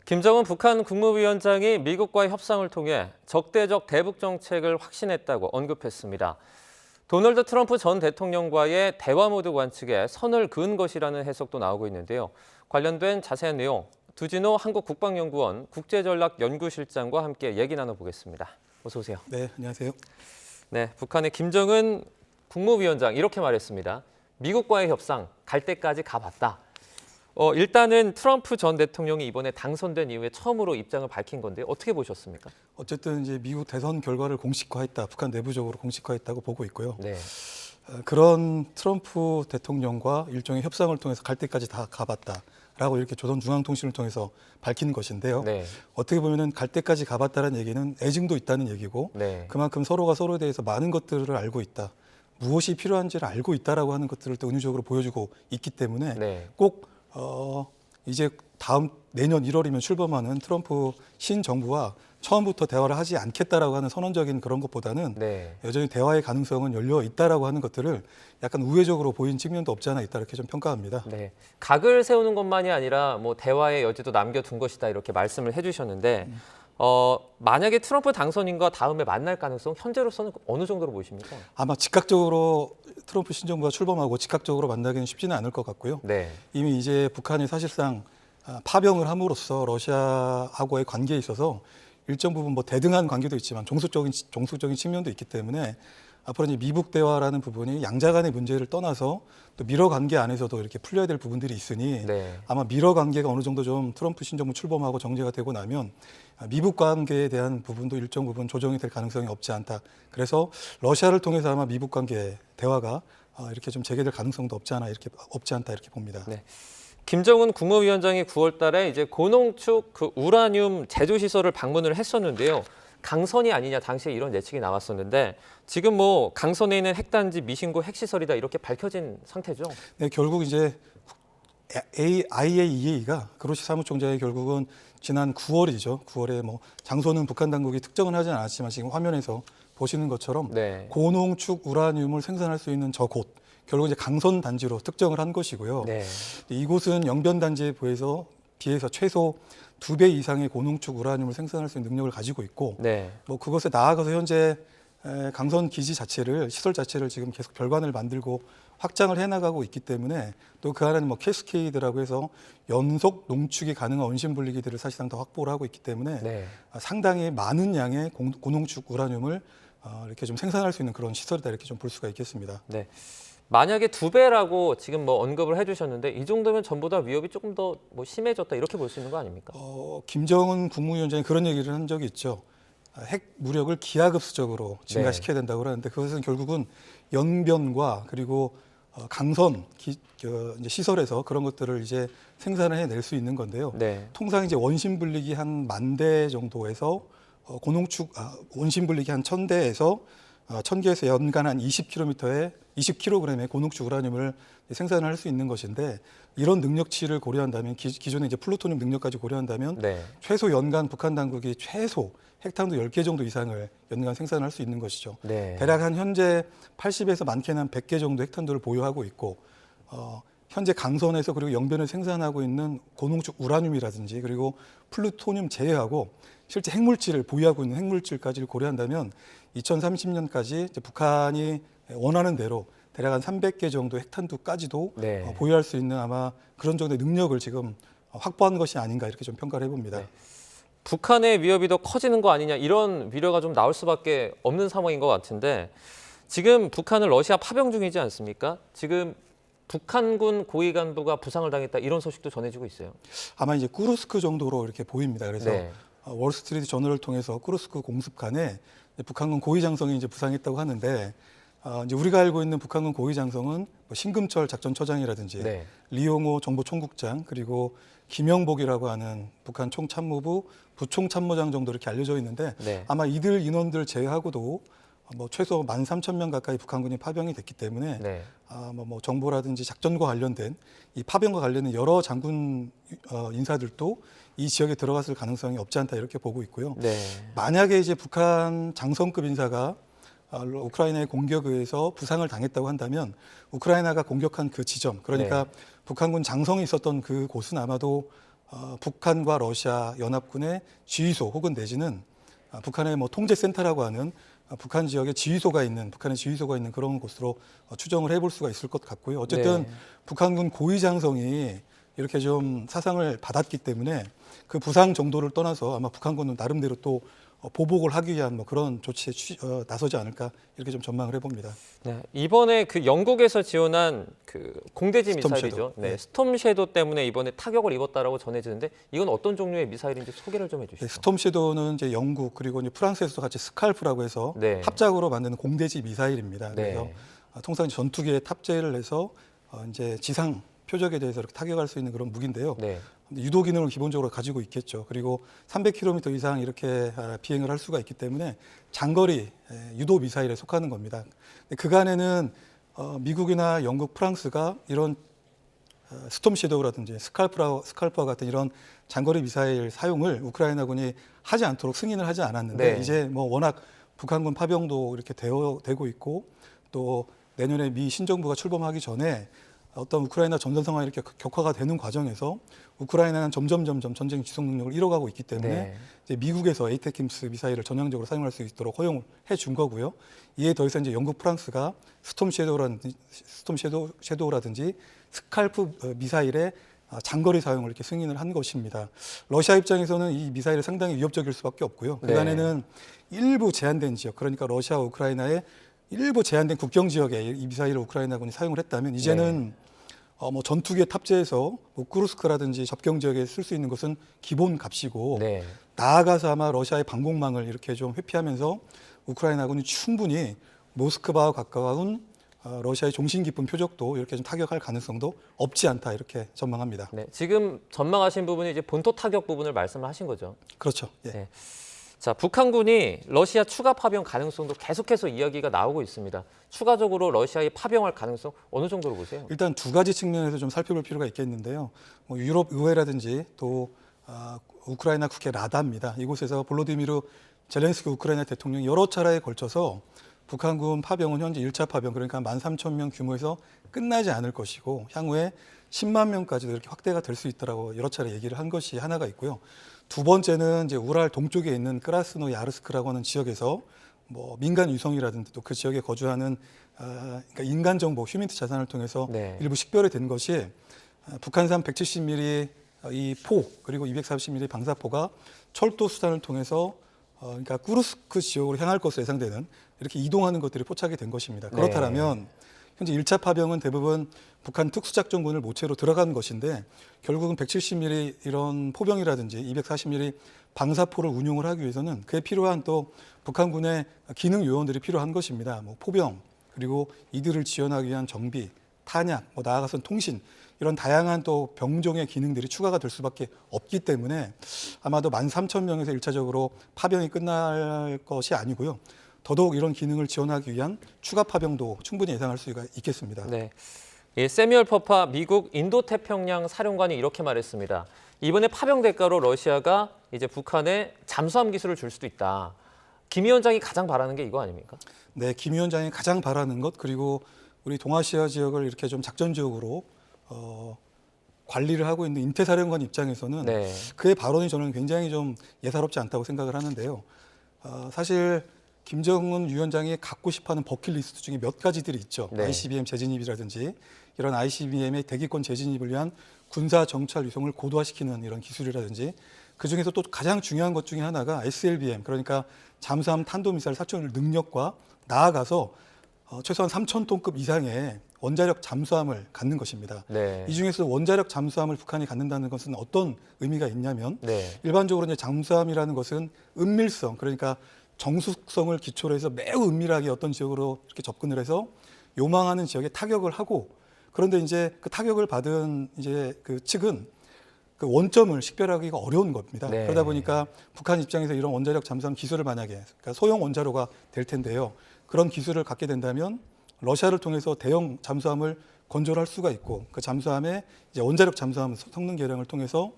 김정은 북한 국무위원장이 미국과의 협상을 통해 적대적 대북 정책을 확신했다고 언급했습니다. 도널드 트럼프 전 대통령과의 대화 모드 관측에 선을 그은 것이라는 해석도 나오고 있는데요. 관련된 자세한 내용 두진호 한국국방연구원 국제전략연구실장과 함께 얘기 나눠보겠습니다. 어서 오세요. 네, 안녕하세요. 네, 북한의 김정은 국무위원장 이렇게 말했습니다. 미국과의 협상 갈 때까지 가봤다. 일단은 트럼프 전 대통령이 이번에 당선된 이후에 처음으로 입장을 밝힌 건데 어떻게 보셨습니까? 어쨌든 이제 미국 대선 결과를 공식화했다, 북한 내부적으로 공식화했다고 보고 있고요. 네. 그런 트럼프 대통령과 일종의 협상을 통해서 갈 때까지 다 가봤다라고 이렇게 조선중앙통신을 통해서 밝힌 것인데요. 네. 어떻게 보면은 갈 때까지 가봤다는 얘기는 애증도 있다는 얘기고, 네. 그만큼 서로가 서로에 대해서 많은 것들을 알고 있다, 무엇이 필요한지를 알고 있다라고 하는 것들을 또 은유적으로 보여주고 있기 때문에 네. 꼭 이제 다음 내년 1월이면 출범하는 트럼프 신정부와 처음부터 대화를 하지 않겠다라고 하는 선언적인 그런 것보다는 네. 여전히 대화의 가능성은 열려 있다라고 하는 것들을 약간 우회적으로 보인 측면도 없지 않아 있다, 이렇게 좀 평가합니다. 네. 각을 세우는 것만이 아니라 뭐 대화의 여지도 남겨둔 것이다 이렇게 말씀을 해주셨는데 만약에 트럼프 당선인과 다음에 만날 가능성 현재로서는 어느 정도로 보이십니까? 아마 즉각적으로 트럼프 신정부가 출범하고 즉각적으로 만나기는 쉽지는 않을 것 같고요. 네. 이미 이제 북한이 사실상 파병을 함으로써 러시아하고의 관계에 있어서 일정 부분 뭐 대등한 관계도 있지만 종속적인 측면도 있기 때문에 앞으로 이제 미북 대화라는 부분이 양자 간의 문제를 떠나서 또 미러 관계 안에서도 이렇게 풀려야 될 부분들이 있으니 네. 아마 미러 관계가 어느 정도 좀 트럼프 신정부 출범하고 정제가 되고 나면 미북 관계에 대한 부분도 일정 부분 조정이 될 가능성이 없지 않다. 그래서 러시아를 통해서 아마 미북 관계 대화가 이렇게 좀 재개될 가능성도 없지 않다 이렇게 봅니다. 네. 김정은 국무위원장이 9월 달에 이제 고농축 그 우라늄 제조 시설을 방문을 했었는데요. 강선이 아니냐 당시에 이런 예측이 나왔었는데 지금 뭐 강선에 있는 핵단지 미신고 핵시설이다 이렇게 밝혀진 상태죠. 네, 결국 이제 IAEA가 그로시 사무총장이 결국은 지난 9월이죠. 9월에 뭐 장소는 북한 당국이 특정은 하진 않았지만 지금 화면에서 보시는 것처럼 네. 고농축 우라늄을 생산할 수 있는 저곳, 결국 이제 강선 단지로 특정을 한 것이고요. 네. 이곳은 영변 단지에 비해서 최소 2배 이상의 고농축 우라늄을 생산할 수 있는 능력을 가지고 있고, 네. 뭐 그것에 나아가서 현재 강선 기지 시설 자체를 지금 계속 별관을 만들고 확장을 해나가고 있기 때문에 또 그 안에는 뭐 캐스케이드라고 해서 연속 농축이 가능한 원심 분리기들을 사실상 더 확보를 하고 있기 때문에 네. 상당히 많은 양의 고농축 우라늄을 이렇게 좀 생산할 수 있는 그런 시설이다, 이렇게 좀 볼 수가 있겠습니다. 네. 만약에 2배라고 지금 뭐 언급을 해주셨는데 이 정도면 전보다 위협이 조금 더 뭐 심해졌다 이렇게 볼 수 있는 거 아닙니까? 김정은 국무위원장이 그런 얘기를 한 적이 있죠. 핵 무력을 기하급수적으로 증가시켜야 된다고 그러는데 그것은 결국은 연변과 그리고 강선 이제 시설에서 그런 것들을 이제 생산을 해낼 수 있는 건데요. 네. 통상 이제 원심 분리기 한 10,000대 정도에서 원심 분리기 한 1,000대에서 1,000개에서 연간 한 20kg의 고농축 우라늄을 생산을 할 수 있는 것인데 이런 능력치를 고려한다면 기존의 이제 플루토늄 능력까지 고려한다면 네. 최소 연간 북한 당국이 최소 핵탄두 10개 정도 이상을 연간 생산할 수 있는 것이죠. 네. 대략 한 현재 80에서 많게는 한 100개 정도 핵탄두를 보유하고 있고 현재 강선에서 그리고 영변을 생산하고 있는 고농축 우라늄이라든지 그리고 플루토늄 제외하고 실제 핵물질을 보유하고 있는 핵물질까지를 고려한다면 2030년까지 이제 북한이 원하는 대로 대략 한 300개 정도 핵탄두까지도 네. 보유할 수 있는 아마 그런 정도의 능력을 지금 확보한 것이 아닌가 이렇게 좀 평가를 해봅니다. 네. 북한의 위협이 더 커지는 거 아니냐 이런 위로가 좀 나올 수밖에 없는 상황인 것 같은데 지금 북한은 러시아 파병 중이지 않습니까? 지금 북한군 고위 간부가 부상을 당했다 이런 소식도 전해지고 있어요. 아마 이제 쿠르스크 정도로 이렇게 보입니다. 그래서 네. 월스트리트 저널을 통해서 쿠르스크 공습칸에 북한군 고위 장성이 이제 부상했다고 하는데 이제 우리가 알고 있는 북한군 고위 장성은 뭐 신금철 작전처장이라든지 네. 리용호 정보총국장 그리고 김영복이라고 하는 북한 총참모부 부총참모장 정도 이렇게 알려져 있는데 네. 아마 이들 인원들 제외하고도 뭐 최소 13,000명 가까이 북한군이 파병이 됐기 때문에 네. 뭐 정보라든지 작전과 관련된 이 파병과 관련된 여러 장군 인사들도 이 지역에 들어갔을 가능성이 없지 않다 이렇게 보고 있고요. 네. 만약에 이제 북한 장성급 인사가 우크라이나의 공격에 의해서 부상을 당했다고 한다면 우크라이나가 공격한 그 지점, 그러니까 네. 북한군 장성이 있었던 그 곳은 아마도 북한과 러시아 연합군의 지휘소 혹은 내지는 북한의 뭐 통제센터라고 하는 북한 지역에 북한의 지휘소가 있는 그런 곳으로 추정을 해볼 수가 있을 것 같고요. 어쨌든 네. 북한군 고위장성이 이렇게 좀 사상을 받았기 때문에 그 부상 정도를 떠나서 아마 북한군은 나름대로 또 보복을 하기 위한 뭐 그런 조치에 나서지 않을까 이렇게 좀 전망을 해봅니다. 네, 이번에 그 영국에서 지원한 그 공대지 스톰 미사일이죠. 섀도우. 네, 네. 스톰 섀도우 때문에 이번에 타격을 입었다라고 전해지는데 이건 어떤 종류의 미사일인지 소개를 좀 해주시죠. 스톰 섀도우는 이제 영국 그리고 이제 프랑스에서도 같이 스칼프라고 해서 네. 합작으로 만드는 공대지 미사일입니다. 네. 그래서 통상 전투기에 탑재를 해서 이제 지상 표적에 대해서 이렇게 타격할 수 있는 그런 무기인데요. 네. 유도 기능을 기본적으로 가지고 있겠죠. 그리고 300km 이상 이렇게 비행을 할 수가 있기 때문에 장거리 유도 미사일에 속하는 겁니다. 그간에는 미국이나 영국, 프랑스가 이런 스톰 섀도우라든지 스칼프와 같은 이런 장거리 미사일 사용을 우크라이나군이 하지 않도록 승인을 하지 않았는데 네. 이제 뭐 워낙 북한군 파병도 이렇게 되고 있고 또 내년에 미 신정부가 출범하기 전에 어떤 우크라이나 전선 상황이 이렇게 격화가 되는 과정에서 우크라이나는 점점 전쟁 지속 능력을 잃어가고 있기 때문에 네. 이제 미국에서 에이테킴스 미사일을 전향적으로 사용할 수 있도록 허용을 해준 거고요. 이에 더해서 이제 영국, 프랑스가 스톰 섀도우라든지 스칼프 미사일의 장거리 사용을 이렇게 승인을 한 것입니다. 러시아 입장에서는 이 미사일이 상당히 위협적일 수밖에 없고요. 네. 그간에는 일부 제한된 지역, 그러니까 러시아와 우크라이나의 일부 제한된 국경 지역에 이 미사일을 우크라이나군이 사용을 했다면 이제는 뭐 전투기에 탑재해서 뭐 쿠르스크라든지 접경 지역에 쓸 수 있는 것은 기본 값이고 네. 나아가서 아마 러시아의 방공망을 이렇게 좀 회피하면서 우크라이나군이 충분히 모스크바와 가까운 러시아의 종신 깊은 표적도 이렇게 좀 타격할 가능성도 없지 않다 이렇게 전망합니다. 네. 지금 전망하신 부분이 이제 본토 타격 부분을 말씀하신 거죠. 그렇죠. 예. 네. 자, 북한군이 러시아 추가 파병 가능성도 계속해서 이야기가 나오고 있습니다. 추가적으로 러시아에 파병할 가능성 어느 정도로 보세요? 일단 두 가지 측면에서 좀 살펴볼 필요가 있겠는데요. 뭐 유럽 의회라든지 또 우크라이나 국회 라다입니다. 이곳에서 볼로디미르 젤렌스키 우크라이나 대통령이 여러 차례에 걸쳐서 북한군 파병은 현재 1차 파병 그러니까 13,000명 규모에서 끝나지 않을 것이고 향후에 10만 명까지도 이렇게 확대가 될 수 있다라고 여러 차례 얘기를 한 것이 하나가 있고요. 두 번째는 이제 우랄 동쪽에 있는 크라스노 야르스크라고 하는 지역에서 뭐 민간 위성이라든지 또 그 지역에 거주하는 그러니까 인간 정보 휴민트 자산을 통해서 네. 일부 식별이 된 것이 북한산 170mm 이 포 그리고 240mm 방사포가 철도 수단을 통해서 그러니까 쿠르스크 지역으로 향할 것으로 예상되는 이렇게 이동하는 것들이 포착이 된 것입니다. 그렇다면 현재 1차 파병은 대부분 북한 특수작전군을 모체로 들어간 것인데 결국은 170mm 이런 포병이라든지 240mm 방사포를 운용을 하기 위해서는 그에 필요한 또 북한군의 기능 요원들이 필요한 것입니다. 뭐 포병 그리고 이들을 지원하기 위한 정비, 탄약, 뭐 나아가서는 통신 이런 다양한 또 병종의 기능들이 추가가 될 수밖에 없기 때문에 아마도 13,000명에서 1차적으로 파병이 끝날 것이 아니고요. 더더욱 이런 기능을 지원하기 위한 추가 파병도 충분히 예상할 수가 있겠습니다. 네. 예, 세뮤얼 퍼파 미국 인도태평양 사령관이 이렇게 말했습니다. 이번에 파병 대가로 러시아가 이제 북한에 잠수함 기술을 줄 수도 있다. 김 위원장이 가장 바라는 게 이거 아닙니까? 네, 김 위원장이 가장 바라는 것 그리고 우리 동아시아 지역을 이렇게 좀 작전 지역으로 관리를 하고 있는 인태사령관 입장에서는 네. 그의 발언이 저는 굉장히 좀 예사롭지 않다고 생각을 하는데요. 사실 김정은 위원장이 갖고 싶어하는 버킷리스트 중에 몇 가지들이 있죠. 네. ICBM 재진입이라든지 이런 ICBM의 대기권 재진입을 위한 군사 정찰 위성을 고도화시키는 이런 기술이라든지 그중에서 또 가장 중요한 것 중에 하나가 SLBM 그러니까 잠수함 탄도미사일 사출 능력과 나아가서 최소한 3,000톤급 이상의 원자력 잠수함을 갖는 것입니다. 네. 이 중에서 원자력 잠수함을 북한이 갖는다는 것은 어떤 의미가 있냐면 네. 일반적으로 이제 잠수함이라는 것은 은밀성 그러니까 정숙성을 기초로 해서 매우 은밀하게 어떤 지역으로 이렇게 접근을 해서 요망하는 지역에 타격을 하고 그런데 이제 그 타격을 받은 이제 그 측은 그 원점을 식별하기가 어려운 겁니다. 네. 그러다 보니까 북한 입장에서 이런 원자력 잠수함 기술을 만약에 그러니까 소형 원자로가 될 텐데요. 그런 기술을 갖게 된다면 러시아를 통해서 대형 잠수함을 건조할 수가 있고 그 잠수함에 이제 원자력 잠수함 성능 개량을 통해서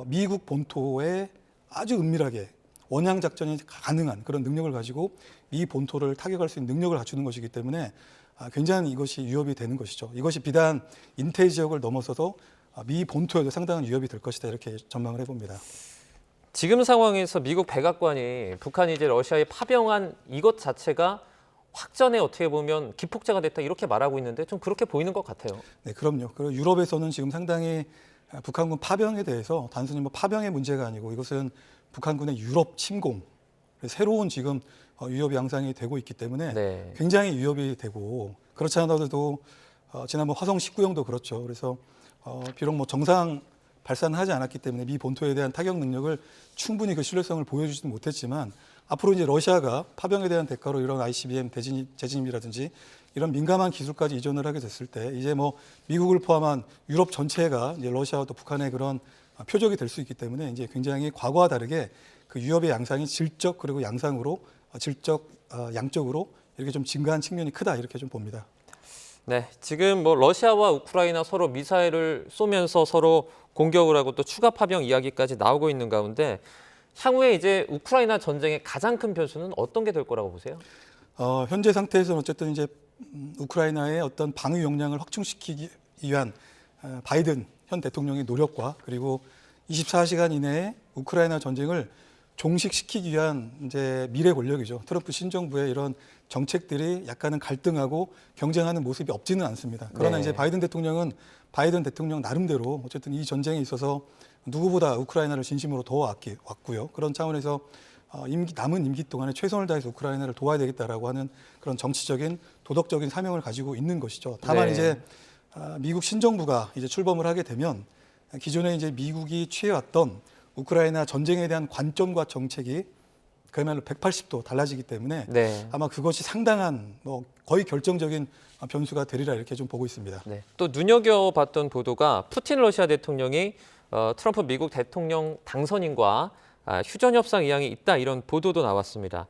미국 본토에 아주 은밀하게 원양 작전이 가능한 그런 능력을 가지고 미 본토를 타격할 수 있는 능력을 갖추는 것이기 때문에 굉장히 이것이 위협이 되는 것이죠. 이것이 비단 인태 지역을 넘어서서 미 본토에도 상당한 위협이 될 것이다 이렇게 전망을 해봅니다. 지금 상황에서 미국 백악관이 북한이 이제 러시아에 파병한 이것 자체가 확전에 어떻게 보면 기폭제가 됐다 이렇게 말하고 있는데 좀 그렇게 보이는 것 같아요. 네, 그럼요. 그리고 유럽에서는 지금 상당히 북한군 파병에 대해서 단순히 뭐 파병의 문제가 아니고 이것은 북한군의 유럽 침공, 새로운 지금 위협 양상이 되고 있기 때문에 네. 굉장히 위협이 되고 그렇지 않아도 지난번 화성 19형도 그렇죠. 그래서 비록 뭐 정상 발사는 하지 않았기 때문에 미 본토에 대한 타격 능력을 충분히 그 신뢰성을 보여주지는 못했지만 앞으로 이제 러시아가 파병에 대한 대가로 이런 ICBM 재진입이라든지 이런 민감한 기술까지 이전을 하게 됐을 때 이제 뭐 미국을 포함한 유럽 전체가 이제 러시아와 또 북한의 그런 표적이 될 수 있기 때문에 이제 굉장히 과거와 다르게 그 위협의 양상이 질적 그리고 양상으로 양적으로 이렇게 좀 증가한 측면이 크다 이렇게 좀 봅니다. 네, 지금 뭐 러시아와 우크라이나 서로 미사일을 쏘면서 서로 공격을 하고 또 추가 파병 이야기까지 나오고 있는 가운데 향후에 이제 우크라이나 전쟁의 가장 큰 변수는 어떤 게 될 거라고 보세요? 현재 상태에서는 어쨌든 이제 우크라이나의 어떤 방위 역량을 확충시키기 위한 바이든 현 대통령의 노력과 그리고 24시간 이내에 우크라이나 전쟁을 종식시키기 위한 이제 미래 권력이죠. 트럼프 신정부의 이런 정책들이 약간은 갈등하고 경쟁하는 모습이 없지는 않습니다. 그러나 네. 이제 바이든 대통령은 바이든 대통령 나름대로 어쨌든 이 전쟁에 있어서 누구보다 우크라이나를 진심으로 도와왔고요. 그런 차원에서 남은 임기 동안에 최선을 다해서 우크라이나를 도와야 되겠다라고 하는 그런 정치적인 도덕적인 사명을 가지고 있는 것이죠. 다만 네. 이제 미국 신정부가 이제 출범을 하게 되면 기존에 이제 미국이 취해왔던 우크라이나 전쟁에 대한 관점과 정책이 그야말로 180도 달라지기 때문에 네. 아마 그것이 상당한 뭐 거의 결정적인 변수가 되리라 이렇게 좀 보고 있습니다. 네. 또 눈여겨봤던 보도가 푸틴 러시아 대통령이 트럼프 미국 대통령 당선인과 휴전 협상 의향이 있다 이런 보도도 나왔습니다.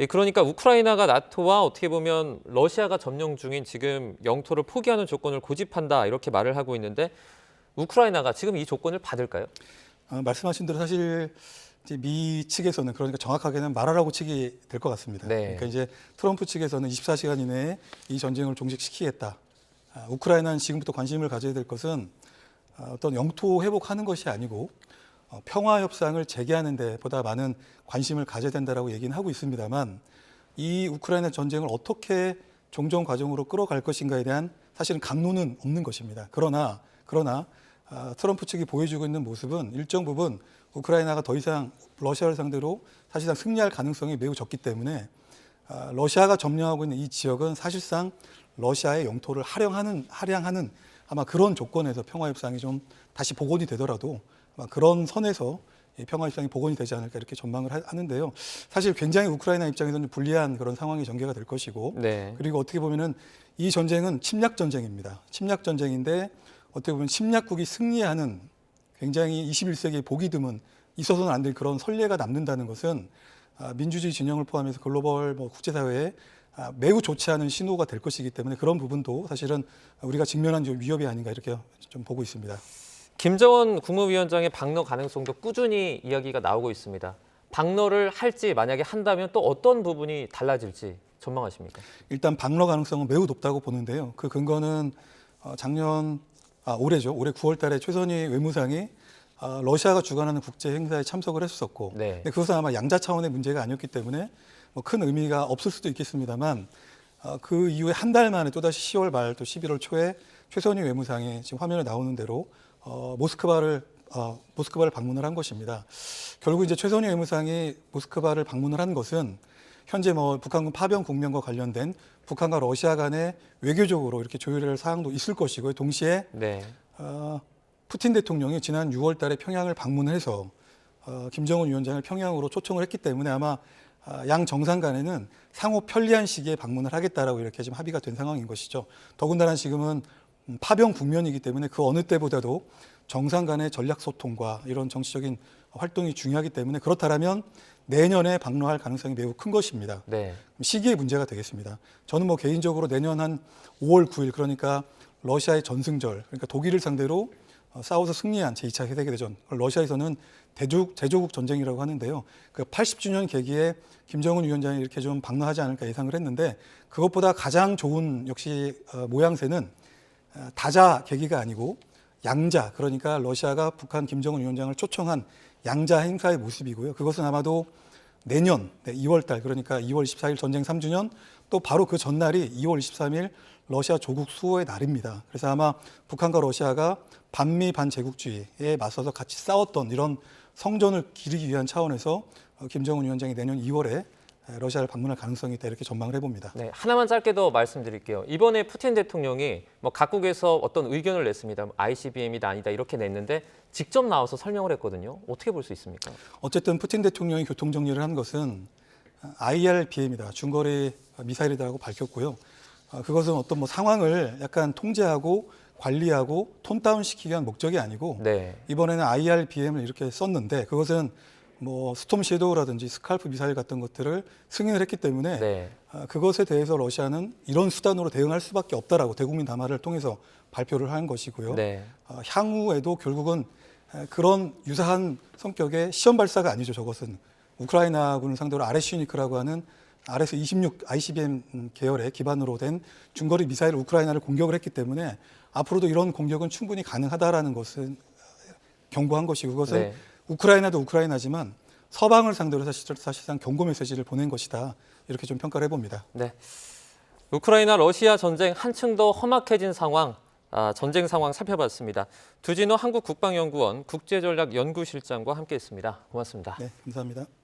그러니까 우크라이나가 나토와 어떻게 보면 러시아가 점령 중인 지금 영토를 포기하는 조건을 고집한다 이렇게 말을 하고 있는데 우크라이나가 지금 이 조건을 받을까요? 말씀하신 대로 사실 이제 미 측에서는 그러니까 정확하게는 말하라고 치기 될 것 같습니다. 네. 그러니까 이제 트럼프 측에서는 24시간 이내에 이 전쟁을 종식시키겠다. 우크라이나는 지금부터 관심을 가져야 될 것은 어떤 영토 회복하는 것이 아니고 평화 협상을 재개하는 데 보다 많은 관심을 가져야 된다라고 얘기는 하고 있습니다만 이 우크라이나 전쟁을 어떻게 종전 과정으로 끌어갈 것인가에 대한 사실은 강론은 없는 것입니다. 그러나 트럼프 측이 보여주고 있는 모습은 일정 부분 우크라이나가 더 이상 러시아를 상대로 사실상 승리할 가능성이 매우 적기 때문에 러시아가 점령하고 있는 이 지역은 사실상 러시아의 영토를 할양하는 아마 그런 조건에서 평화협상이 좀 다시 복원이 되더라도 아마 그런 선에서 평화협상이 복원이 되지 않을까 이렇게 전망을 하는데요. 사실 굉장히 우크라이나 입장에서는 불리한 그런 상황이 전개가 될 것이고 네. 그리고 어떻게 보면은 이 전쟁은 침략 전쟁입니다. 침략 전쟁인데 어떻게 보면 침략국이 승리하는 굉장히 21세기에 보기 드문 있어서는 안 될 그런 선례가 남는다는 것은 민주주의 진영을 포함해서 글로벌 국제사회에 매우 좋지 않은 신호가 될 것이기 때문에 그런 부분도 사실은 우리가 직면한 위협이 아닌가 이렇게 좀 보고 있습니다. 김정은 국무위원장의 방러 가능성도 꾸준히 이야기가 나오고 있습니다. 방러를 할지 만약에 한다면 또 어떤 부분이 달라질지 전망하십니까? 일단 방러 가능성은 매우 높다고 보는데요. 그 근거는 올해죠. 올해 9월 달에 최선희 외무상이 러시아가 주관하는 국제 행사에 참석을 했었고 네. 근데 그것은 아마 양자 차원의 문제가 아니었기 때문에 큰 의미가 없을 수도 있겠습니다만 그 이후에 한 달 만에 또다시 10월 말 또 11월 초에 최선희 외무상이 지금 화면에 나오는 대로 모스크바를 방문을 한 것입니다. 결국 이제 최선희 외무상이 모스크바를 방문을 한 것은 현재 북한군 파병 국면과 관련된 북한과 러시아 간의 외교적으로 이렇게 조율할 사항도 있을 것이고 동시에 네. 푸틴 대통령이 지난 6월 달에 평양을 방문해서 김정은 위원장을 평양으로 초청을 했기 때문에 아마 양 정상 간에는 상호 편리한 시기에 방문을 하겠다라고 이렇게 지금 합의가 된 상황인 것이죠. 더군다나 지금은 파병 국면이기 때문에 그 어느 때보다도 정상 간의 전략 소통과 이런 정치적인 활동이 중요하기 때문에 그렇다면 내년에 방문할 가능성이 매우 큰 것입니다. 네. 시기의 문제가 되겠습니다. 저는 개인적으로 내년 한 5월 9일 그러니까 러시아의 전승절 그러니까 독일을 상대로 싸워서 승리한 제2차 세계대전 러시아에서는 제조국 전쟁이라고 하는데요. 그 80주년 계기에 김정은 위원장이 이렇게 좀 방문하지 않을까 예상을 했는데 그것보다 가장 좋은 역시 모양새는 다자 계기가 아니고 양자, 그러니까 러시아가 북한 김정은 위원장을 초청한 양자 행사의 모습이고요. 그것은 아마도 내년 2월 달, 그러니까 2월 24일 전쟁 3주년, 또 바로 그 전날이 2월 23일 러시아 조국 수호의 날입니다. 그래서 아마 북한과 러시아가 반미 반제국주의에 맞서서 같이 싸웠던 이런 성전을 기리기 위한 차원에서 김정은 위원장이 내년 2월에 러시아를 방문할 가능성이 있다, 이렇게 전망을 해봅니다. 네, 하나만 짧게 더 말씀드릴게요. 이번에 푸틴 대통령이 뭐 각국에서 어떤 의견을 냈습니다. ICBM이다 아니다 이렇게 냈는데 직접 나와서 설명을 했거든요. 어떻게 볼 수 있습니까? 어쨌든 푸틴 대통령이 교통정리를 한 것은 IRBM이다, 중거리 미사일이라고 밝혔고요. 그것은 어떤 뭐 상황을 약간 통제하고 관리하고 톤 다운 시키기 위한 목적이 아니고, 네. 이번에는 IRBM을 이렇게 썼는데 그것은 뭐 스톰 섀도우라든지 스칼프 미사일 같은 것들을 승인을 했기 때문에 네. 그것에 대해서 러시아는 이런 수단으로 대응할 수밖에 없다라고 대국민 담화를 통해서 발표를 한 것이고요. 네. 향후에도 결국은 그런 유사한 성격의 시험 발사가 아니죠. 저것은 우크라이나군을 상대로 RS-유니크라고 하는 RS-26 ICBM 계열의 기반으로 된 중거리 미사일 우크라이나를 공격을 했기 때문에 앞으로도 이런 공격은 충분히 가능하다라는 것은 경고한 것이고, 그것은 네. 우크라이나도 우크라이나지만 서방을 상대로 사실상 경고 메시지를 보낸 것이다, 이렇게 좀 평가를 해봅니다. 네. 우크라이나 러시아 전쟁 한층 더 험악해진 상황, 전쟁 상황 살펴봤습니다. 두진호 한국국방연구원 국제전략연구실장과 함께했습니다. 고맙습니다. 네, 감사합니다.